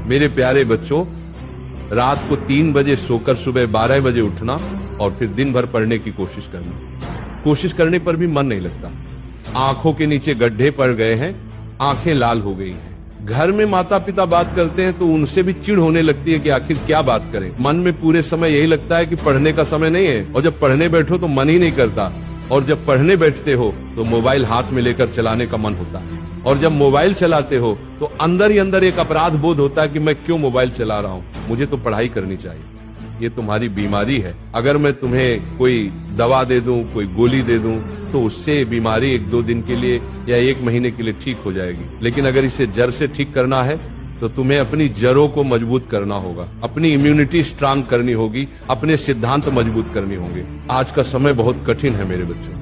मेरे प्यारे बच्चों, रात को 3 बजे सोकर सुबह 12 बजे उठना और फिर दिन भर पढ़ने की कोशिश करना। कोशिश करने पर भी मन नहीं लगता, आंखों के नीचे गड्ढे पड़ गए हैं, आंखें लाल हो गई हैं। घर में माता पिता बात करते हैं तो उनसे भी चिढ़ होने लगती है कि आखिर क्या बात करें। मन में पूरे समय यही लगता है कि पढ़ने का समय नहीं है, और जब पढ़ने बैठो तो मन ही नहीं करता, और जब पढ़ने बैठते हो तो मोबाइल हाथ में लेकर चलाने का मन होता है, और जब मोबाइल चलाते हो तो अंदर ही अंदर एक अपराध बोध होता है कि मैं क्यों मोबाइल चला रहा हूं, मुझे तो पढ़ाई करनी चाहिए। ये तुम्हारी बीमारी है। अगर मैं तुम्हें कोई दवा दे दूं, कोई गोली दे दूं, तो उससे बीमारी 1-2 दिन के लिए या 1 महीने के लिए ठीक हो जाएगी। लेकिन अगर इसे जड़ से ठीक करना है तो तुम्हें अपनी जड़ों को मजबूत करना होगा, अपनी इम्यूनिटी स्ट्रांग करनी होगी, अपने सिद्धांत मजबूत करने होंगे। आज का समय बहुत कठिन है मेरे बच्चों।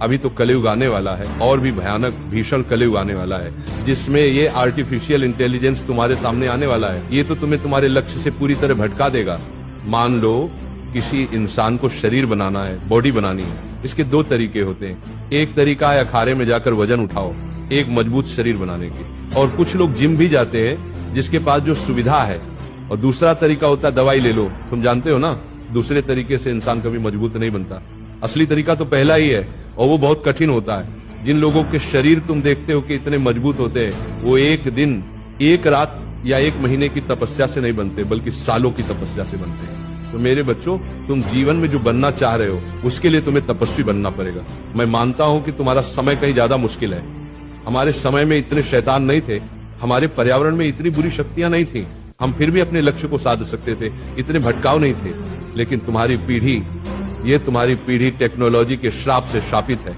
अभी तो कलयुग आने वाला है, और भी भयानक भीषण कलयुग आने वाला है, जिसमें ये आर्टिफिशियल इंटेलिजेंस तुम्हारे सामने आने वाला है। ये तो तुम्हें तुम्हारे लक्ष्य से पूरी तरह भटका देगा। मान लो किसी इंसान को शरीर बनाना है, बॉडी बनानी है, इसके 2 तरीके होते हैं। एक तरीका है अखाड़े में जाकर वजन उठाओ, एक मजबूत शरीर बनाने की, और कुछ लोग जिम भी जाते हैं जिसके पास जो सुविधा है, और दूसरा तरीका होता है दवाई ले लो। तुम जानते हो ना, दूसरे तरीके से इंसान कभी मजबूत नहीं बनता। असली तरीका तो पहला ही है, और वो बहुत कठिन होता है। जिन लोगों के शरीर तुम देखते हो कि इतने मजबूत होते हैं, वो एक दिन, एक रात या 1 महीने की तपस्या से नहीं बनते, बल्कि सालों की तपस्या से बनते हैं। तो मेरे बच्चों, तुम जीवन में जो बनना चाह रहे हो उसके लिए तुम्हें तपस्वी बनना पड़ेगा। मैं मानता हूं कि तुम्हारा समय कहीं ज्यादा मुश्किल है। हमारे समय में इतने शैतान नहीं थे, हमारे पर्यावरण में इतनी बुरी शक्तियां नहीं थी, हम फिर भी अपने लक्ष्य को साध सकते थे, इतने भटकाव नहीं थे। लेकिन तुम्हारी पीढ़ी, ये तुम्हारी पीढ़ी टेक्नोलॉजी के श्राप से शापित है,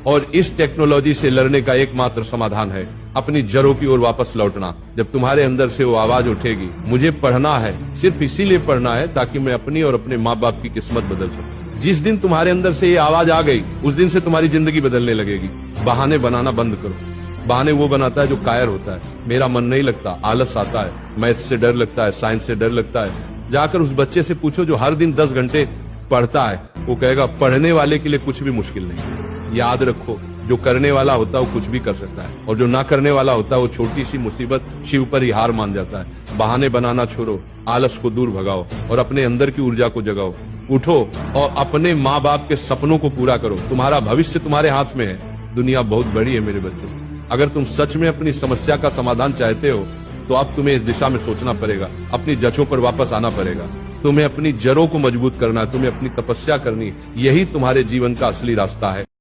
और इस टेक्नोलॉजी से लड़ने का एकमात्र समाधान है अपनी जड़ों की ओर वापस लौटना। जब तुम्हारे अंदर से वो आवाज उठेगी, मुझे पढ़ना है, सिर्फ इसीलिए पढ़ना है ताकि मैं अपनी और अपने माँ बाप की किस्मत बदल सकूं। जिस दिन तुम्हारे अंदर से ये आवाज आ गई, उस दिन से तुम्हारी जिंदगी बदलने लगेगी। बहाने बनाना बंद करो। बहाने वो बनाता है जो कायर होता है। मेरा मन नहीं लगता, आलस आता है, मैथ से डर लगता है, साइंस से डर लगता है। जाकर उस बच्चे से पूछो जो हर दिन 10 घंटे पढ़ता है, वो कहेगा पढ़ने वाले के लिए कुछ भी मुश्किल नहीं। याद रखो, जो करने वाला होता है वो कुछ भी कर सकता है, और जो ना करने वाला होता है वो छोटी सी मुसीबत शिव पर ही हार मान जाता है। बहाने बनाना छोड़ो, आलस को दूर भगाओ और अपने अंदर की ऊर्जा को जगाओ। उठो और अपने माँ बाप के सपनों को पूरा करो। तुम्हारा भविष्य तुम्हारे हाथ में है। दुनिया बहुत बड़ी है मेरे बच्चों। अगर तुम सच में अपनी समस्या का समाधान चाहते हो तो अब तुम्हें इस दिशा में सोचना पड़ेगा, अपनी जड़ों पर वापस आना पड़ेगा। तुम्हें अपनी जड़ों को मजबूत करना है, तुम्हें अपनी तपस्या करनी, यही तुम्हारे जीवन का असली रास्ता है।